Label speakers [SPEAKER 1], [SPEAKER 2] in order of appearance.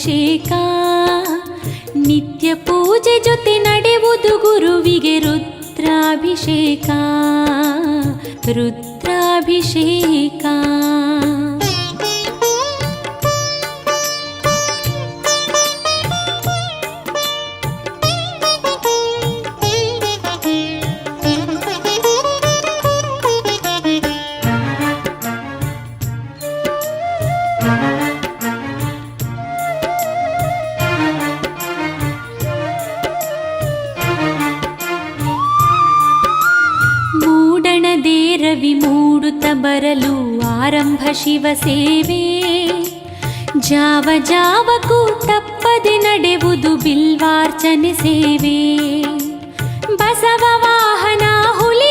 [SPEAKER 1] ಅಭಿಷೇಕ ನಿತ್ಯ ಪೂಜೆ ಜೊತೆ ನಡೆಯುವುದು ಗುರುವಿಗೆ ರುದ್ರಾಭಿಷೇಕ ರುದ್ರಾಭಿಷೇಕ. ರವಿ ಮೂಡುತ್ತ ಬರಲು ಆರಂಭ ಶಿವ ಸೇವೆ, ಜಾವ ಜಾವಕ್ಕೂ ತಪ್ಪದೆ ನಡೆಯುವುದು ಬಿಲ್ವಾರ್ಚನೆ ಸೇವೆ. ಬಸವ ವಾಹನ ಹುಲಿ